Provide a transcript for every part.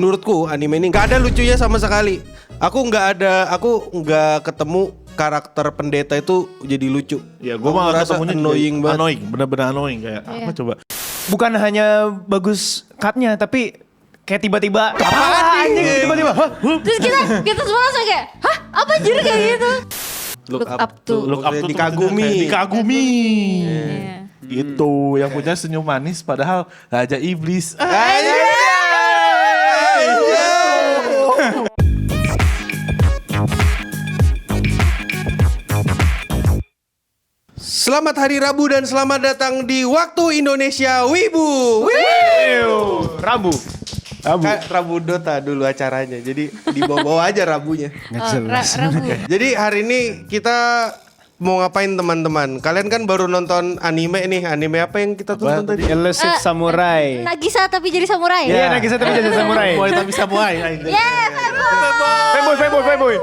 Menurutku anime ini nggak ada lucunya sama sekali. Aku nggak ketemu karakter pendeta itu jadi lucu. Ya gue malah ketemunya annoying banget. Annoying, bener-bener annoying kayak apa coba. Bukan hanya bagus cutnya tapi kayak tiba-tiba tiba-tiba Terus kita semua langsung kayak, hah? Apa jadi kayak gitu? Look up Look up tuh dikagumi. Dikagumi. Iya. Itu yang punya senyum manis padahal raja iblis. Selamat Hari Rabu dan selamat datang di Waktu Indonesia Wibu. Rabu. Rabu Dota dulu acaranya. Jadi dibawa aja Rabunya. Rabu. Jadi hari ini kita mau ngapain teman-teman? Kalian kan baru nonton anime nih. Anime apa yang kita tonton tadi? Elusive Samurai. Nagisa tapi jadi samurai. Iya, Nagisa tapi jadi samurai. Boy tapi samurai. Fanboy.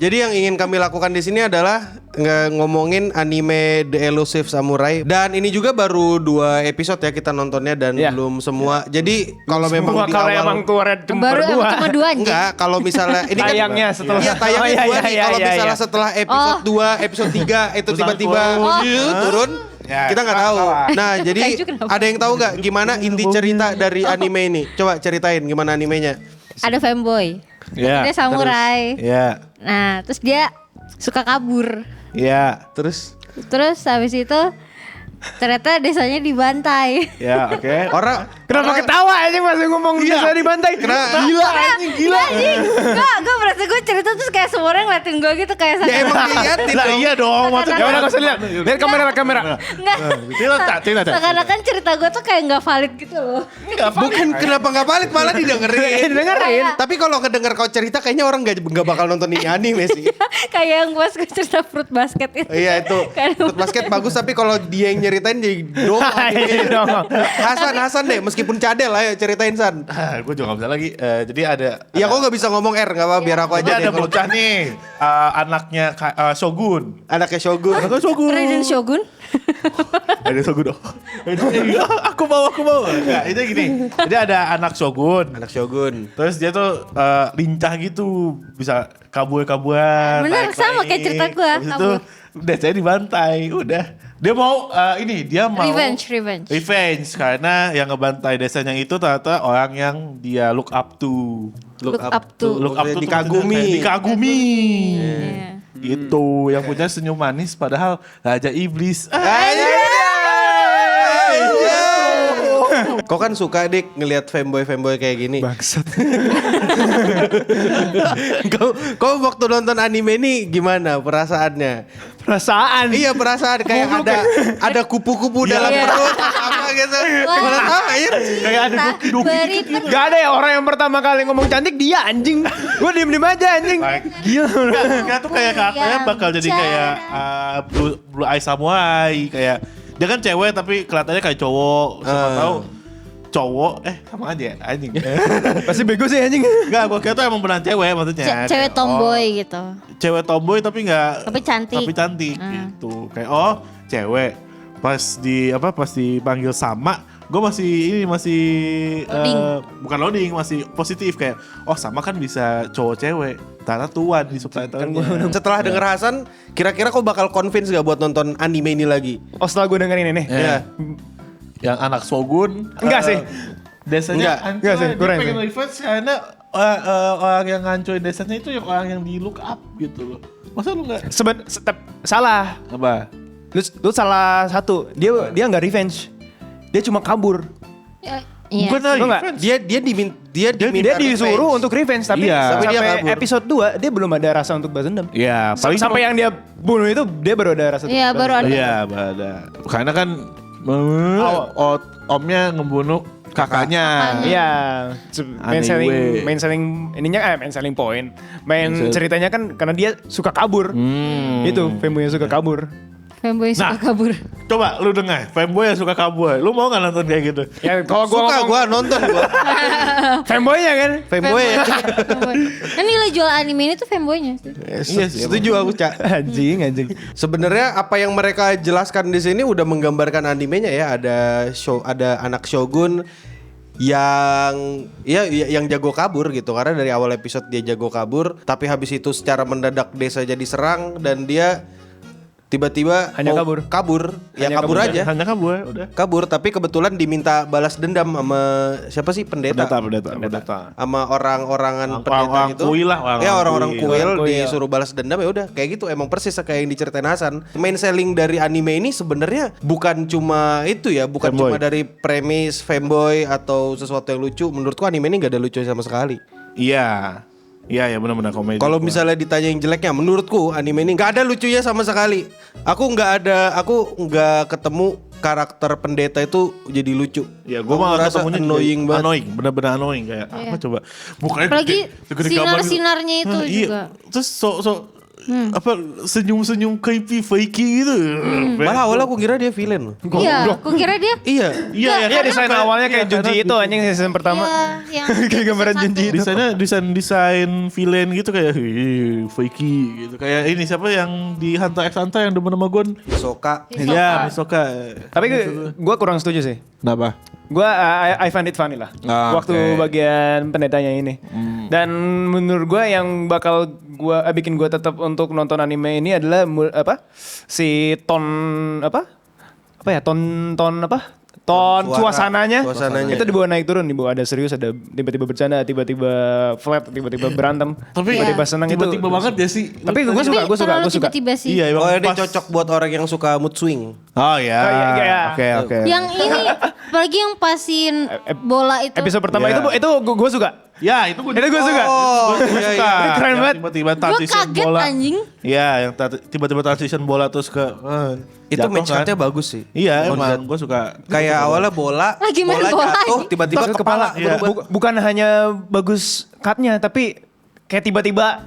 Jadi yang ingin kami lakukan di sini adalah ngomongin anime The Elusive Samurai, dan ini juga baru 2 episode ya kita nontonnya dan Iya. belum semua. Jadi kalau memang di Kalau awal emang keluar Baru cuma 2 anjing. enggak, kalau misalnya ini Tayangnya kan setelah- iya tayangnya Oh, iya, 2 nih. iya, Kalau iya, misalnya iya. setelah episode 2, episode 3 itu Terus tiba-tiba turun. Ya, Kita nggak tahu. Nah, jadi Kaiju kenapa? ada yang tahu nggak gimana inti cerita dari anime ini? Coba ceritain gimana animenya. Ada fanboy. Ya. Dia samurai. Ya. Nah, terus dia suka kabur. Ya. Terus Terus habis itu ternyata desanya dibantai. Ya, oke. orang Kenapa ketawa aja masih ngomong desa dibantai? Gila anjing, gila. Gue merasa gue cerita terus kayak semua orang ngeliatin gue gitu kayak Ya emang diliatin Lah dong. iya dong, maksudnya. Ya udah enggak usah lihat. Lihat kamera. Nggak. Cerita. Seakan-akan cerita gue tuh kayak nggak valid gitu loh. Bukan kenapa nggak valid, malah didengerin. Dengerin. Tapi kalau ngedenger kau cerita kayaknya orang nggak bakal nonton ini anime sih. Kayak yang pas gue cerita fruit basket itu. Iya itu Fruit Basket bagus, tapi kalau dia yang nyeritain jadi dong. Iya dong. Hasan deh, meskipun cadel ayo ceritain San. Gue juga gak bisa lagi. Jadi ada. Ya kok nggak bisa ngomong R, nggak apa biar aku Jadi aja ada deh. Kalau bocah nih, anaknya Shogun. anaknya Shogun. Anaknya Shogun. Raiden Shogun. Ada Shogun. Aku mau. Enggak, itu gini. Jadi ada anak Shogun. Anak Shogun. Terus dia tuh lincah gitu, bisa kabur-kaburan. Bener, sama kayak cerita gua, Habis itu kabur. udah saya dibantai, udah. Dia mau dia mau Revenge. karena yang ngebantai desanya itu ternyata orang yang dia look up to. Look up to. Look up to tuh Dikagumi. maksudnya Dikagumi. Iya. Itu yang punya senyum manis padahal raja iblis. Kau kan suka dik ngelihat fanboy kayak gini. Bangsat. Kau waktu nonton anime ini gimana perasaannya? Perasaan. Iya perasaan kayak ada kupu-kupu dalam Iya. perut apa gitu. Wah. Mana tahu ya. Kayak ada Beri Gak ada ya orang yang pertama kali ngomong cantik dia anjing. Gue diem aja anjing. Gila. Enggak tuh kayak karakternya bakal jadi kayak Blue Eye Samurai kayak dia kan cewek tapi kelihatannya kayak cowok. Siapa tahu cowok sama aja anjing. Pasti bego sih anjing. Enggak, gua kira tuh emang beneran cewek maksudnya. cewek Kayak, tomboy gitu. Cewek tomboy tapi enggak Tapi cantik. gitu. Kayak cewek. Pas dipanggil sama, gue masih Loading. bukan loading, masih positif kayak sama kan bisa cowok cewek. Ternyata tuan di subtitlenya. Setelah denger Hasan, kira-kira kau bakal convince gak buat nonton anime ini lagi? Oh setelah gue dengerin ini. Iya. Yang anak Shogun. Enggak sih. Desanya Enggak sih, dia kurang pengen sih. revenge karena orang yang ngancurin desanya itu yang orang yang di look up gitu loh. Masa lu enggak? Salah. Apa? Lu salah satu. Dia nggak revenge. Dia cuma kabur. Iya. Bukan Lu nggak? Dia Dia disuruh untuk revenge tapi Iya. Tapi dia sampai kabur. episode 2 dia belum ada rasa untuk balas dendam. Iya, paling Sampai yang dia bunuh itu dia baru ada rasa. Iya, baru ada. Iya, ada. Karena kan omnya ngebunuh kakaknya. Iya, Anyway. main selling point. Main ceritanya kan karena dia suka kabur. Itu fanboy yang suka kabur. Fanboy suka Nah. kabur. Coba lu dengar, fanboy yang suka kabur. Lu mau gak nonton kayak gitu? Ya kalau Gua nonton gua. fanboynya kan. Fanboy ya. Kan nilai jual anime ini tuh fanboynya sih. Iya sih, Setuju aku, Cak. Anjing. Sebenarnya apa yang mereka jelaskan di sini udah menggambarkan animenya ya. Ada anak Shogun yang jago kabur gitu, karena dari awal episode dia jago kabur, tapi habis itu secara mendadak desa jadi serang dan dia tiba-tiba Hanya mau kabur. Ya Hanya kabur kabur aja. Hanya kabur udah. Kabur, tapi kebetulan diminta balas dendam sama siapa sih, pendeta. Sama orang-orangan pendeta Orang gitu. kuil lah, Orang-orang kuil Orang kuil. disuruh balas dendam, ya udah kayak gitu. Emang persis kayak yang diceritain Hasan. Main selling dari anime ini sebenarnya bukan cuma itu ya, bukan Fanboy. cuma dari premis fanboy atau sesuatu yang lucu. Menurutku anime ini gak ada lucu sama sekali. Iya benar-benar komedi. Kalau misalnya ditanya yang jeleknya, menurutku anime ini nggak ada lucunya sama sekali. Aku nggak ketemu karakter pendeta itu jadi lucu. Ya gue Aku malah ngerasa ketemunya annoying banget. Annoying, bener-bener annoying kayak apa coba. Mukanya Apalagi segede gambar gitu. sinar-sinarnya itu Iya. juga. Terus apa senyum-senyum creepy fakey gitu. Malah awalnya aku kira dia villain loh. Iya, aku kira dia. Iya. Iya, Iya desain awalnya kayak Junji itu anjing season pertama. Iya, yang Kayak gambaran satu. Junji itu. desain villain gitu kayak fakey gitu. Kayak ini siapa yang di Hunter x Hunter yang demen sama Gon? Hisoka. Iya, Misoka. Tapi gue kurang setuju sih. Kenapa? Gue I find it funny lah. Waktu bagian pendetanya ini. Dan menurut gue yang bakal bikin gue tetap untuk nonton anime ini adalah si ton suasananya. Suasananya. Itu dibawa naik turun, dibawa ada serius, ada tiba-tiba bercanda, tiba-tiba flat, tiba-tiba berantem, Tapi tiba-tiba senang itu. tiba-tiba banget ya sih. Tapi gue Tapi suka. terlalu tiba-tiba sih. Iya, Oh, emang ini pas. cocok buat orang yang suka mood swing. Oh ya. iya. Oke. Yang ini, apalagi yang pasin bola itu. Episode pertama Iya. itu gue suka. Ya, itu gue suka. Oh, Gue iya, suka. iya. Itu keren Yang banget. Tiba-tiba Gue transition kaget bola. anjing. Iya, yang tiba-tiba transition bola terus ke Itu jatuh match kan. cut-nya bagus sih. Iya, Konsep. emang gue suka. Kayak awalnya bola Lagi main bola jatuh, ini. tiba-tiba Ke kepala. Iya. berubah. Bukan hanya bagus cutnya, tapi kayak tiba-tiba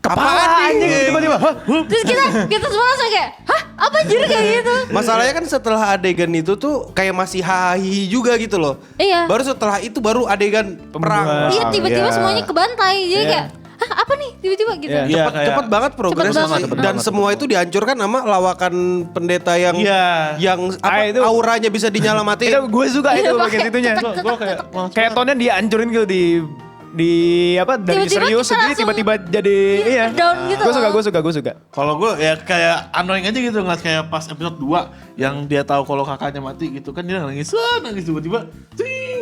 Apaan kepala nih? anjing tiba-tiba. Hah? Terus kita semua langsung kayak, hah? Apa anjir kayak gitu? Masalahnya kan setelah adegan itu tuh kayak masih hahi juga gitu loh. Iya. Baru setelah itu baru adegan perang. Iya, tiba-tiba Iya. semuanya kebantai. Jadi Iya. kayak, hah apa nih? Tiba-tiba gitu. Iya. Iya, Cepet banget progres Cepet banget. dan semua itu dihancurkan sama lawakan pendeta yang Iya. Itu- auranya bisa dinyelamatin. Itu gue suka itu Iya, bagian pakai itunya. tetek, Gue kayak Kayak tonnya dihancurin gitu dari Tiba-tiba serius kita jadi langsung tiba-tiba jadi iya. down gitu Gue loh. suka. kalau gue ya kayak annoying aja gitu ngeliat kayak pas episode 2 yang dia tahu kalau kakaknya mati gitu kan dia nangis tiba-tiba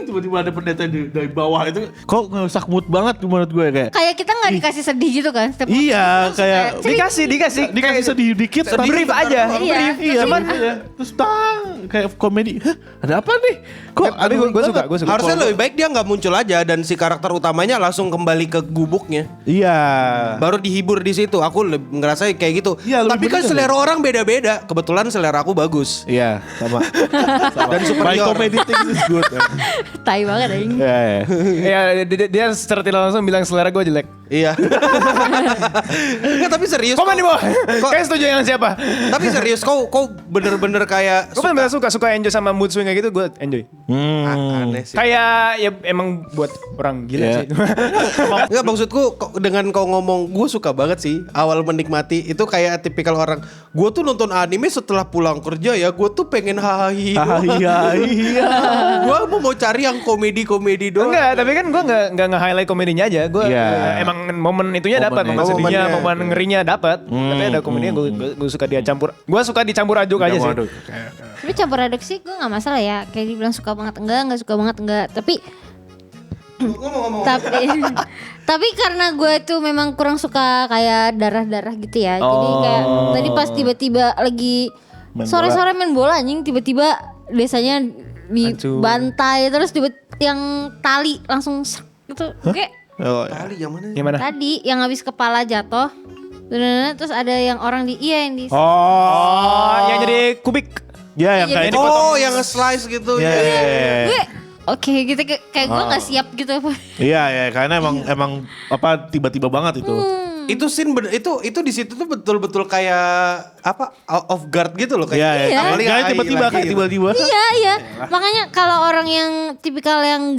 tiba-tiba ada pendeta dari bawah itu kok ngerusak mood banget menurut gue kayak Kayak kita nggak dikasih sedih gitu kan. Setiap iya langsung kayak Dikasih sedih dikit brief aja. Iya. iya cuman terus kayak komedi hah ada apa nih kok Tapi gue suka. Harusnya lebih baik dia nggak muncul aja dan si karakter utamanya langsung kembali ke gubuknya. iya Baru dihibur di situ. Aku ngerasa kayak gitu. Iya, lebih Tapi kan bener. selera orang beda-beda. Kebetulan selera aku bagus. iya sama Dan my superior. comedy thing is good tai banget anjing. ya Iya, dia secara tidak langsung bilang selera gue jelek. Iya. Enggak, tapi serius. Komen di bawah. Kok- Kayak setuju yang siapa? Tapi serius kau bener-bener kayak Gue bener suka enjoy sama mood swing kayak gitu, gue enjoy. aneh sih. Kayak ya emang buat orang gila Iya. sih. Enggak, maksudku dengan kau ngomong gue suka banget sih awal menikmati itu kayak tipikal orang. Gue tuh nonton anime setelah pulang kerja ya, gue tuh pengen hahi. iya Gue mau cari yang komedi-komedi doang. Enggak, tapi kan gue nggak nge-highlight komedinya aja. Gue Iya. emang momen itunya dapat, momen Momennya. sedihnya, Momennya. momen ngerinya dapat. Tapi ada komedinya gue suka dia campur. Gue suka dicampur aduk aja sih. Waduh. Tapi campur aduk sih gue nggak masalah ya. Kayak dibilang suka banget enggak suka banget enggak. Tapi karena gue tuh memang kurang suka kayak darah-darah gitu ya. Jadi kayak tadi pas tiba-tiba lagi Main sore-sore main bola anjing, tiba-tiba desanya dibantai terus tiba yang tali langsung srek gitu. Kayak Oh, Tali yang mana? Gimana? tadi yang habis kepala jatuh. Terus ada yang orang yang di Oh, yang jadi kubik. ya yang Iya, kayak jadi Oh, yang nge-slice gitu. Iya, ya. gue oke gitu kayak gue nggak siap gitu apa. Iya, karena emang apa tiba-tiba banget itu. Itu scene itu di situ tuh betul-betul kayak apa off guard gitu loh kayak. Iya, Apalagi kayak AI tiba-tiba lagi kayak gitu. tiba-tiba. Iya. Makanya kalau orang yang tipikal yang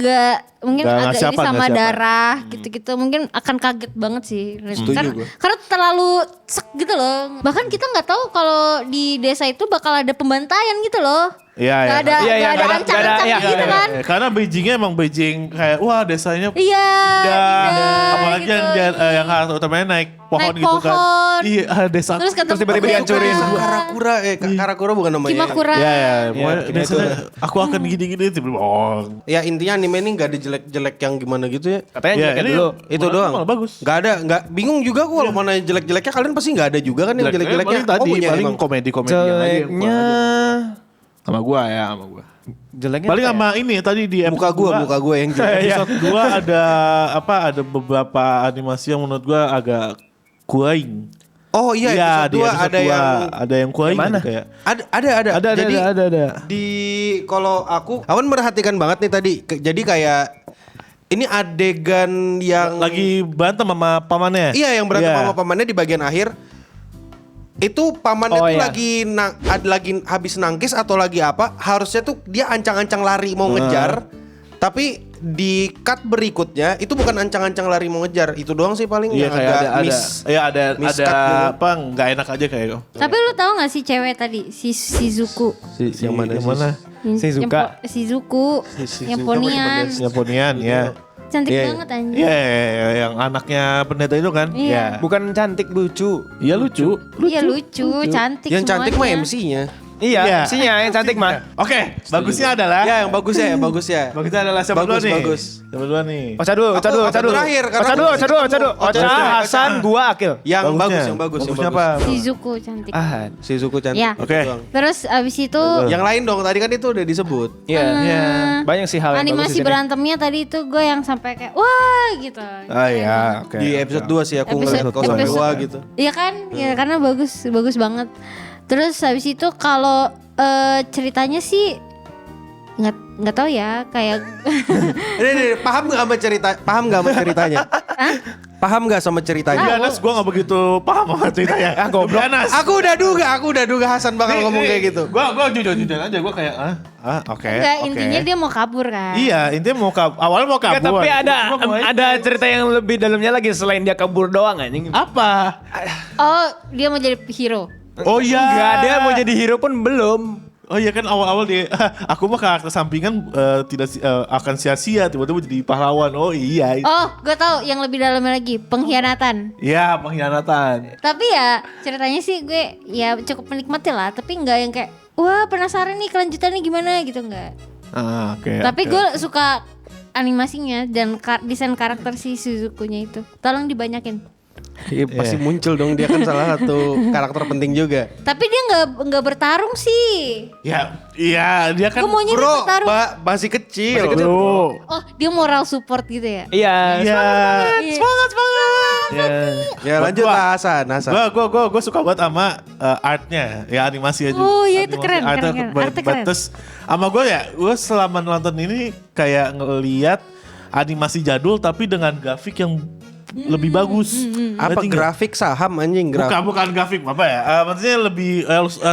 mungkin Nggak agak siapa, ini sama nggak siapa. darah gitu-gitu mungkin akan kaget banget sih. Setuju gue. Karena terlalu sek gitu loh. Bahkan kita nggak tahu kalau di desa itu bakal ada pembantaian gitu loh. Iya, Gak ada, Iya, iya, gak ada nggak ada, ancang-ancang iya, gitu kan. Karena Beijingnya emang Beijing kayak wah desanya Iya, indah. Apalagi gitu. yang karakter utamanya naik pohon Naik gitu kan. pohon. Iya, desa. Terus ketemu tiba-tiba dihancurin. Karakura, Karakura bukan namanya. Kimakura. Ya, pokoknya Iya, desanya aku akan gini-gini tiba-tiba. Oh. Ya intinya anime ini nggak ada jelek-jelek yang gimana gitu ya. Katanya Ya, jeleknya ini dulu. Itu malah- doang. malah bagus. Nggak ada, bingung juga aku kalau mana jelek-jeleknya. Kalian pasti nggak ada juga kan yang jelek-jeleknya. Paling tadi punya paling emang. komedi-komedi yang aja yang Jeleknya sama gua. Sama gua. jeleknya Paling apa ya? sama ini tadi di Muka episode gua yang jelek. episode 2 ada beberapa animasi yang menurut gua agak kurang. Oh iya, episode di 2 episode ada 2 yang ada yang kurang Mana? gitu kayak. ada. Jadi Ada. di kalau aku awan merhatikan banget nih tadi. Jadi kayak ini adegan yang Lagi berantem sama pamannya. iya yang berantem Iya. sama pamannya di bagian akhir. Itu pamannya Oh, tuh iya. lagi habis nangkis atau lagi apa? Harusnya tuh dia ancang-ancang lari mau ngejar. Tapi di cut berikutnya itu bukan ancang-ancang lari mau ngejar. Itu doang sih paling Iya yang kayak agak ada miss cut gitu. apa nggak enak aja kayak Tapi lu tahu gak sih cewek tadi si Shizuku? yang mana? yang mana? Shizuka. Shizuku. Yang ponian. Japonian ya. Cantik Iya. banget anjir. Iya, yang anaknya pendeta itu kan? Iya. Bukan cantik, lucu. Iya lucu. Iya lucu, cantik Yang cantik mah semuanya. MC-nya. Iya, Iya. MC-nya yang cantik mah. Oke, bagusnya adalah Ya yang bagus ya, bagusnya adalah siapa Bagus, dulu nih? bagus. Siapa dulu nih? Ocha dulu. Aku terakhir, karena Ocha dulu. aku- Ocha, Ocha. Hasan, gua, Akil. Yang Bagusnya. bagus, yang bagus, yang Bagusnya bagus. apa? Shizuku cantik. Ah, Shizuku cantik. Ya. itu Oke. doang. Terus abis itu Yang lain dong, tadi kan itu udah disebut. iya. Iya. Banyak sih hal yang bagus di animasi sini. berantemnya tadi itu gue yang sampai kayak wah gitu. Ah iya, oke. Di episode 2 sih aku ngeliat kau sampai wah gitu. Iya kan? Ya karena bagus banget. Terus habis itu kalau ceritanya sih nggak tahu ya kayak Ini paham nggak sama cerita? Paham nggak sama ceritanya? Paham nggak sama ceritanya? Bianas gue gak begitu paham sama ceritanya. Ah, goblok. Bianas. Aku udah duga Hasan bakal ngomong kayak gitu. Gue jujur aja, gue kayak oke. enggak oke. intinya dia mau kabur kan. Iya, intinya awalnya mau Enggak, kabur. tapi Gua mau ada cerita yang lebih dalamnya lagi selain dia kabur doang anjing. apa? Oh dia mau jadi hero. Oh iya. Enggak, dia mau jadi hero pun belum. Oh iya kan awal-awal dia aku mah karakter sampingan akan sia-sia tiba-tiba jadi pahlawan. Oh iya. Oh gue tahu yang lebih dalamnya lagi pengkhianatan. Iya, pengkhianatan. Tapi ya ceritanya sih gue ya cukup menikmati lah. Tapi nggak yang kayak wah penasaran nih kelanjutannya gimana gitu nggak. Oke. Tapi gue suka animasinya dan desain karakter si Suzuku-nya itu. Tolong dibanyakin. Iya pasti muncul dong, dia kan salah satu karakter penting juga. Tapi dia nggak bertarung sih. Ya, iya dia kan Gue maunya dia Bro, bertarung. masih kecil. Bro. Oh dia moral support gitu ya? Iya. Iya. Iya. Semangat. Iya. Ya lanjut lah Hasan. Gue suka banget sama artnya, ya animasi aja. Oh, iya, itu keren, Artnya keren. ba- Artnya keren. Terus sama gue selama nonton ini kayak ngeliat animasi jadul tapi dengan grafik yang lebih bagus. Apa Ngerti nggak? grafik saham anjing grafik. Bukan grafik apa ya? Maksudnya lebih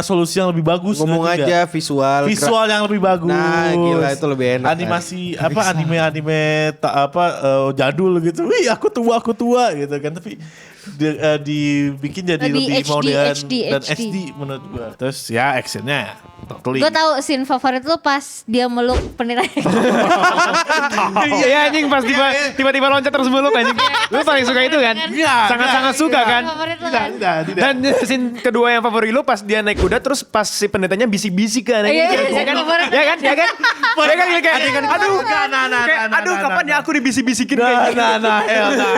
solusi yang lebih bagus. Ngomong ngerti aja nggak? visual. Visual yang lebih bagus. Nah, gila, itu lebih enak, Animasi anime jadul gitu. Wih, aku tua gitu kan. Tapi dibikin jadi Lebih lebih HD, modern HD. dan HD menurut gua. Terus ya actionnya totally. Gue tahu scene favorit lu pas dia meluk pendeta. Iya anjing pas tiba-tiba loncat terus meluk anjing. Lu paling suka itu kan? Iya, Sangat-sangat suka kan? Favorit lu kan? Tidak. Dan scene kedua yang favorit lu pas dia naik kuda terus pas si pendetanya bisik-bisik kan? Iya, Ya kan? favorit. Ya kan? Ya kan? Kayak aduh, aduh kapan ya aku dibisik-bisikin kayak gitu.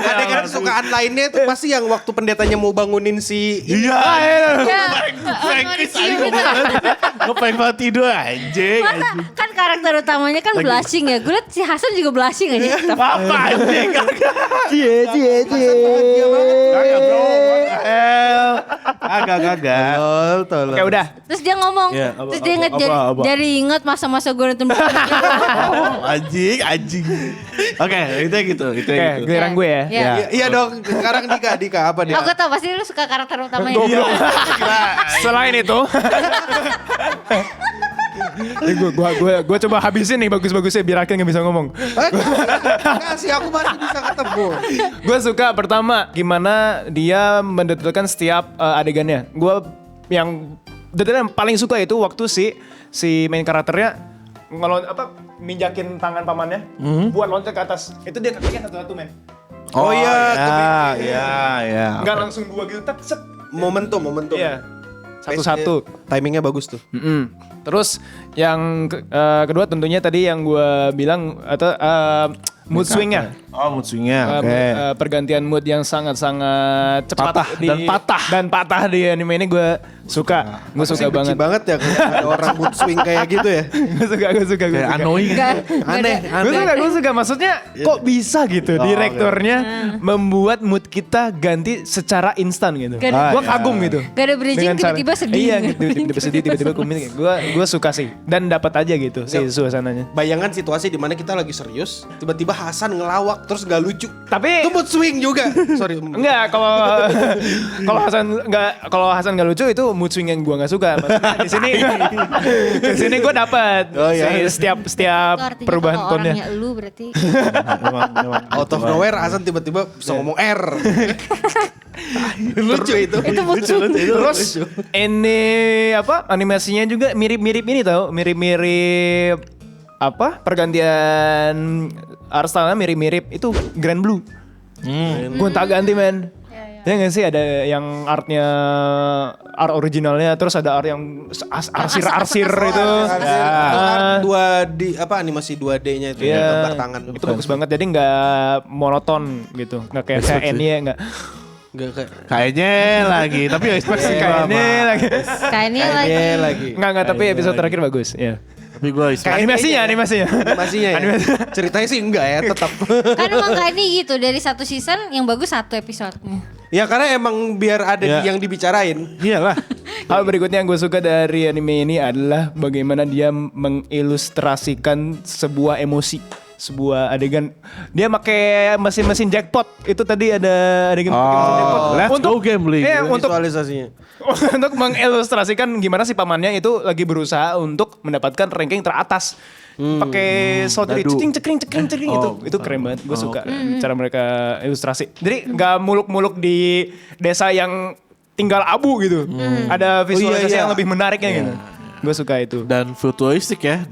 Adegan kesukaan lainnya itu pasti yang waktu pendetanya mau bangunin si Iya. Ya, Frankis Mauricio gitu. Gue pengen banget tidur anjing. Masa kan karakter utamanya kan blushing ya. Gue liat si Hasan juga blushing aja. Apa anjing? Cie. Kagak bro, what the hell? Kagak. tolol. Oke udah. Terus dia ngomong, Iya, terus dia inget jadi inget masa-masa gue nonton Anjing. Oke, itu gitu. Oke, giliran gue ya. Iya. Iya dong, sekarang Dika apa dia? Oh gue tau pasti lu suka karakter utamanya. Selain itu, gue coba habisin nih bagus-bagusnya biar Akil nggak bisa ngomong. Kasih aku masih bisa ketemu. Gue suka pertama gimana dia mendetailkan setiap adegannya. Gue yang dan paling suka itu waktu si main karakternya minjakin tangan pamannya buat loncat ke atas. Itu dia kakinya satu-satu men. Oh iya, iya. Enggak langsung dua gitu, tak set. momentum. Iya. Satu-satu. Timingnya bagus tuh. Terus yang kedua tentunya tadi yang gue bilang atau mood swingnya. Oh, mood swingnya, oke. Pergantian mood yang sangat cepat Patah dan patah. Di anime ini gue suka. Gue suka Benci banget. banget ya kalau ada orang mood swing kayak gitu ya. Gue suka. Kayak annoying. Aneh. Gue suka. Maksudnya kok bisa gitu direktornya membuat mood kita ganti secara instan gitu. Gak ada- Gue kagum gitu. Gak ada bridging, Dengan cara- tiba-tiba sedih. Iya, tiba-tiba sedih, tiba-tiba komik. Gue suka sih dan dapat aja gitu si suasananya. Bayangkan situasi di mana kita lagi serius, tiba-tiba Hasan ngelawak terus gak lucu. Tapi Itu mood swing juga. Sorry. enggak kalau Hasan nggak lucu itu mood swing yang gue nggak suka. Maksudnya di sini gue dapat setiap Itu artinya perubahan kalau tone-nya. orangnya lu berarti. Memang. Out of nowhere Hasan tiba-tiba bisa ngomong R. Lucu itu. Itu mood swing. Terus ini animasinya juga mirip-mirip ini tau, mirip-mirip pergantian art style-nya mirip-mirip itu Grand Blue. Gonta ganti men. Ya nggak sih, ada yang art originalnya, terus ada art yang arsir itu. Itu art 2D animasi 2D-nya itu Iya, gambar tangan. itu bagus banget. Jadi nggak monoton gitu, nggak kayak KNY nggak. Enggak kayak Kayaknya lagi, tapi ya ekspresi KNY lagi. Kayaknya lagi. lagi. Nggak tapi episode terakhir bagus. Ya. Tapi gue Animasinya. Animasinya ya. Ceritanya sih enggak ya, tetap. Kan emang kayak ini gitu, dari satu season yang bagus satu episodenya. Ya karena emang biar ada Ya. yang dibicarain. iyalah. Hal berikutnya yang gue suka dari anime ini adalah bagaimana dia mengilustrasikan sebuah emosi, sebuah adegan. Dia pakai mesin jackpot. Itu tadi ada adegan pakai mesin jackpot. Let's go gambling. Iya, untuk Visualisasinya. untuk mengilustrasikan gimana si pamannya itu lagi berusaha untuk mendapatkan ranking teratas. Pakai slot dadu. cekring itu keren banget. Gue suka cara mereka ilustrasi. Jadi nggak muluk-muluk di desa yang tinggal abu gitu. Ada visualisasi iya. yang lebih menariknya gitu. Gue suka itu. Dan futuristik ya,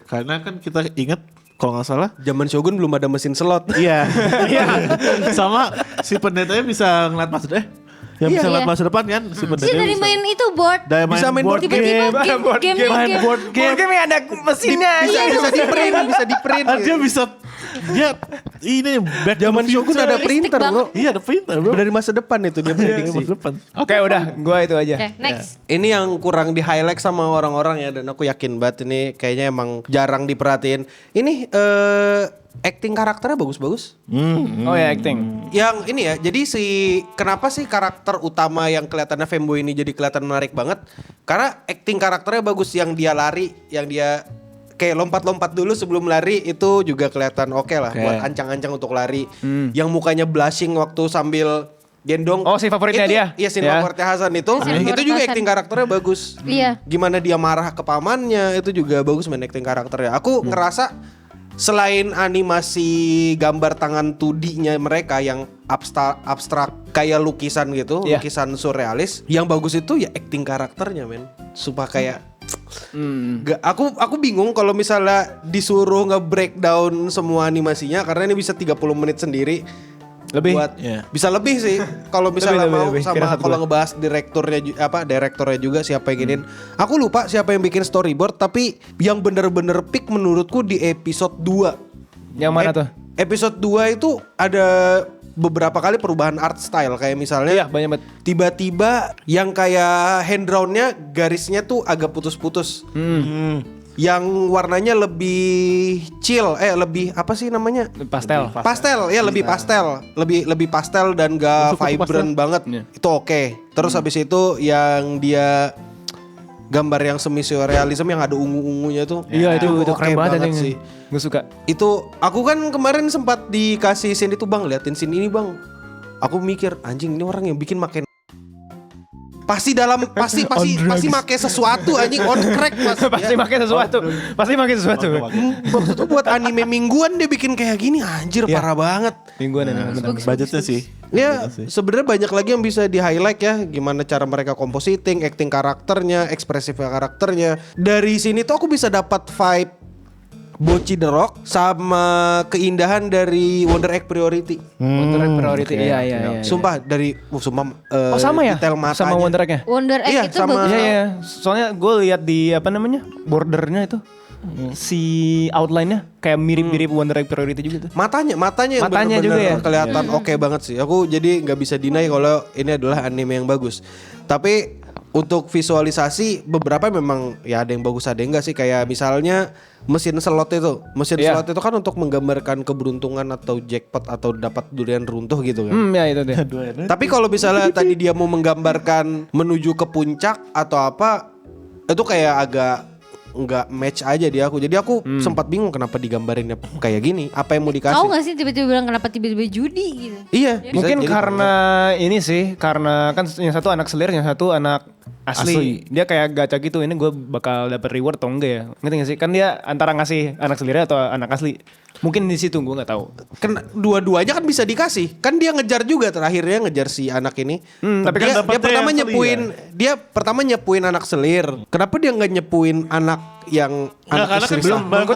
karena kan kita ingat kalau nggak salah. Zaman Shogun belum ada mesin slot. Iya. Sama si pendetanya bisa ngeliat masa depan. Yang bisa Iya. ngeliat masa depan kan si Dia pendetanya dari bisa. main itu board. Dari Bisa main board Tiba-tiba Board game. game yang ada mesinnya. Bisa di print. Dia bisa ini back to Zaman the Shogun future. ada printer, Bro. Iya, ada printer, bro. Dari masa depan itu dia prediksi. Masa depan. Oke udah, gue itu aja. Oke, next. Ini yang kurang di highlight sama orang-orang ya, dan aku yakin banget ini kayaknya emang jarang diperhatiin. Ini acting karakternya bagus-bagus. Oh ya acting. Yang ini ya, jadi kenapa sih karakter utama yang kelihatannya fanboy ini jadi kelihatan menarik banget? Karena acting karakternya bagus, yang dia lari, yang dia kayak lompat-lompat dulu sebelum lari itu juga kelihatan oke lah buat ancang-ancang untuk lari. Yang mukanya blushing waktu sambil gendong. Oh, si favoritnya itu, dia? Iya, si Ya. favoritnya Hasan itu. Scene Itu favorit juga Hasan. acting karakternya bagus. Iya. Gimana dia marah ke pamannya itu juga bagus main acting karakternya. Aku ngerasa selain animasi gambar tangan 2D-nya mereka yang abstrak kayak lukisan gitu, Iya. lukisan surrealis, yang bagus itu ya acting karakternya, men. Sumpah kayak aku bingung kalau misalnya disuruh nge-breakdown semua animasinya karena ini bisa 30 menit sendiri. Lebih? Bisa lebih sih kalau misalnya mau lebih. Kira sama satu kalau gua. ngebahas direktornya juga siapa yang giniin. Aku lupa siapa yang bikin storyboard, tapi yang bener-bener peak menurutku di episode 2. Yang mana tuh? Episode 2 itu ada beberapa kali perubahan art style, kayak misalnya Iya banyak banget. tiba-tiba yang kayak hand drawn-nya garisnya tuh agak putus-putus. Yang warnanya lebih chill, lebih apa sih namanya? Pastel. Pastel, ya lebih pastel, lebih pastel dan gak vibrant banget. Iya. Itu oke. Terus habis itu yang dia gambar yang semi surrealism yang ada ungu-ungunya tuh. Iya itu oke keren banget sih. Gue suka. Itu aku kan kemarin sempat dikasih scene itu, Bang, liatin scene ini, Bang. Aku mikir, anjing ini orang yang bikin makin pasti make sesuatu anjing on crack Pasti pakai sesuatu. Pasti pakai sesuatu. Waktu itu buat anime mingguan dia bikin kayak gini anjir parah banget. Mingguan ini. Budgetnya sih. Ya sebenarnya banyak lagi yang bisa di highlight ya, gimana cara mereka compositing, acting karakternya, ekspresifnya karakternya. Dari sini tuh aku bisa dapat vibe Bocchi The Rock sama keindahan dari Wonder Egg Priority. Wonder Egg Priority. Iya. Sumpah dari Oh sama ya? detail matanya. Sama Wonder Egg-nya? Wonder Egg Iya, itu sama- bagus. Iya. Soalnya gue lihat di apa namanya? Bordernya itu. Si outline-nya kayak mirip-mirip Wonder Egg Priority juga tuh. Matanya yang Matanya bener-bener juga ya? kelihatan oke banget sih. Aku jadi nggak bisa deny kalau ini adalah anime yang bagus. Tapi untuk visualisasi beberapa memang ya ada yang bagus ada yang enggak sih, kayak misalnya mesin slot itu. Mesin Iya. slot itu kan untuk menggambarkan keberuntungan atau jackpot atau dapat durian runtuh gitu kan. Ya itu deh. Tapi kalau misalnya tadi dia mau menggambarkan menuju ke puncak atau apa, itu kayak agak nggak match aja di aku. Jadi aku sempat bingung kenapa digambarinnya kayak gini. Apa yang mau dikasih? Tahu gak sih tiba-tiba bilang kenapa tiba-tiba judi gitu. Iya. bisa Mungkin jadi karena ini sih, karena kan yang satu anak selir, yang satu anak asli. Dia kayak gacha gitu, ini gue bakal dapat reward atau enggak ya? Ngerti gak sih? Kan dia antara ngasih anak selirnya atau anak asli. Mungkin di situ gue nggak tahu. dua-duanya kan bisa dikasih. Kan dia ngejar juga terakhirnya ngejar si anak ini. tapi dia, kan dia pertama nyepuin anak selir. Kenapa dia nggak nyepuin anak yang anak karena istri kan sah? Belum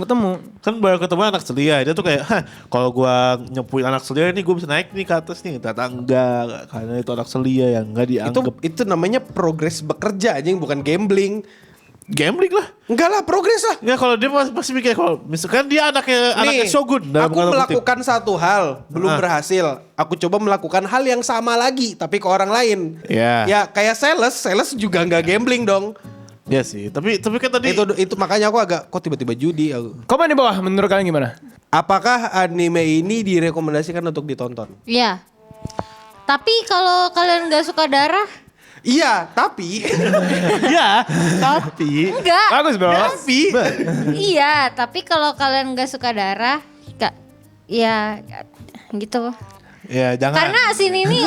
ketemu. Kan baru ketemu anak selia, dia tuh kayak, kalau gua nyepuin anak selia nih gue bisa naik nih ke atas nih. Ternyata enggak, karena itu anak selia yang enggak dianggap. Itu namanya progres bekerja anjing, bukan gambling. Gambling lah. Enggak lah, progres lah. Enggak, kalau dia pasti mikir kalau misalkan dia anaknya Shogun. dalam Aku tanda kutip. melakukan satu hal, belum berhasil. Aku coba melakukan hal yang sama lagi, tapi ke orang lain. Iya. Ya kayak sales juga nggak gambling dong. Iya sih, tapi kan tadi Itu makanya aku agak kok tiba-tiba judi. Komen di bawah, menurut kalian gimana? Apakah anime ini direkomendasikan untuk ditonton? Iya. Tapi kalau kalian nggak suka darah, Iya, tapi ya, tapi enggak. Bagus bro. Iya, tapi kalau kalian nggak suka darah, ya gitu. ya jangan. Karena sini ini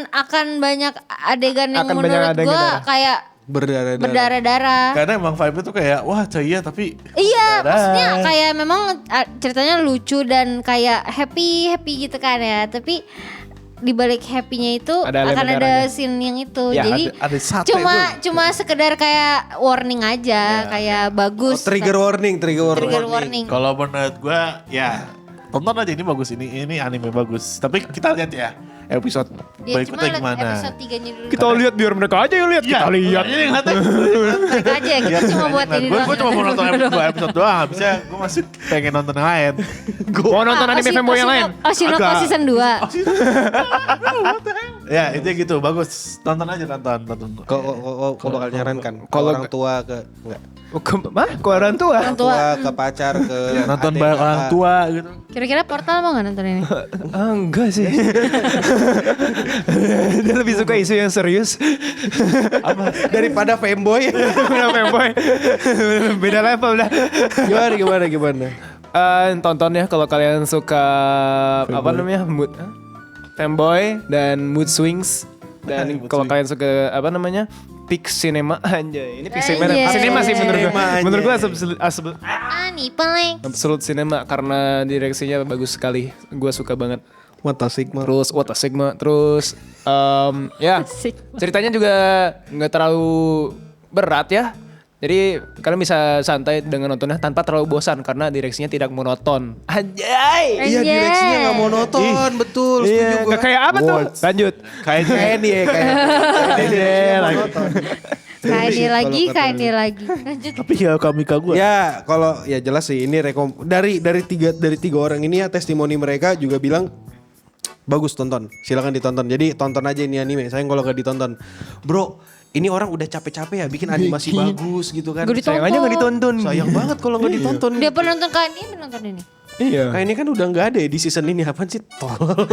akan banyak adegan yang Akan banyak menurut adegan gua darah. kayak berdarah-darah. berdarah-darah. Karena emang vibe itu kayak wah ceria tapi Iya, maksudnya kayak memang ceritanya lucu dan kayak happy gitu kan ya. Tapi di balik happy-nya itu Ada elemen akan ada darahnya. scene yang itu. Ya, Jadi ada sate cuma sekedar kayak warning aja, kayak bagus. Trigger warning. warning. kalau menurut gua ya tonton aja, ini bagus, ini anime bagus. Tapi kita lihat ya episode Ya, cuma berikutnya lihat gimana. episode 3-nya dulu. Kita lihat biar mereka aja yang lihat. Iya, Kita lihat. Ini yang ngatain. Mereka aja, kita cuma buat ini Gue doang. cuma mau nonton episode doang, habisnya gue masih pengen nonton yang lain. Mau nonton anime fanboy yang lain? Oshinoko Agak. season 2. Ya itu gitu, bagus. Tonton aja, tonton. Kok bakal nyarankan? Kalau Kalau orang tua ke enggak. Ke orang tua? Orang tua. Ke pacar ke Nonton adik, bareng kakak. orang tua gitu. Kira-kira Portal mau gak nonton ini? Enggak sih. Dia lebih suka isu yang serius. Daripada fanboy. Udah fanboy. Beda level dah. Gimana? Tonton ya kalau kalian suka apa namanya mood fanboy dan mood swings, dan Mood kalau swing. kalian suka apa namanya peak cinema anjay, ini peak cinema, Anjay. cinema sih menurut gue. Cinema, anjay. Menurut gue Ani peleng. absolute cinema karena direksinya bagus sekali, gue suka banget. Mata Sigma. Terus What a Sigma, terus ya ceritanya juga nggak terlalu berat ya. Jadi kalian bisa santai dengan nontonnya tanpa terlalu bosan karena direksinya tidak monoton. Anjay. Iya, direksinya nggak monoton, betul. Setuju Iya, gua. kayak apa tuh? Lanjut. Kayak ini ya, kayak. Kayak ini lagi. Lanjut. Tapi ya kami gue. Ya, kalau ya jelas sih ini dari tiga orang ini ya, testimoni mereka juga bilang bagus, tonton. Silakan ditonton. Jadi tonton aja ini anime. Sayang kalau nggak ditonton. Bro, ini orang udah capek-capek ya bikin animasi bagus gitu kan. Gak ditonton. Sayang aja gak ditonton. Sayang banget kalau nggak ditonton. Dia pernah nonton kayak ini, nonton ini. Iya. Kayak ini kan udah nggak ada ya di season ini, apaan sih? Tolol.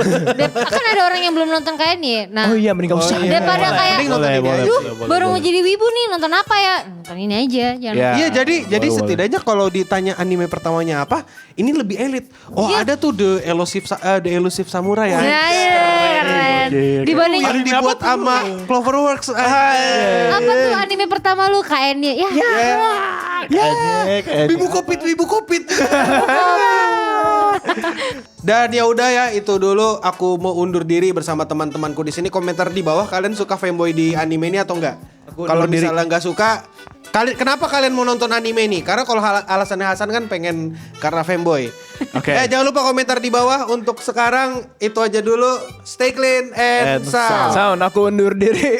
Kan ada orang yang belum nonton kayak ini. Nah, Oh iya, mending kamu sadar. daripada kayak, Mending nonton ini aja. duh baru mau jadi wibu nih, nonton apa ya? Nonton ini aja, jangan. Ya. Iya, jadi Boleh. setidaknya kalau ditanya anime pertamanya apa, ini lebih elit. Oh, Iya. ada tuh The Elusive Samurai ya. Ya, ya, keren. kan. Dibanding Yang dibuat sama Cloverworks. apa tuh anime pertama lu KN-nya? Ya. Kayaknya. Wibu Kopit. Dan ya udah ya, itu dulu aku mau undur diri bersama teman-temanku di sini. Komentar di bawah, kalian suka fanboy di anime ini atau enggak? Kalau misalnya nggak suka, kenapa kalian mau nonton anime ini? Karena kalau alasannya Hasan kan pengen karena fanboy. Oke. Jangan lupa komentar di bawah. Untuk sekarang itu aja dulu. Stay clean and sound. Sound, aku undur diri.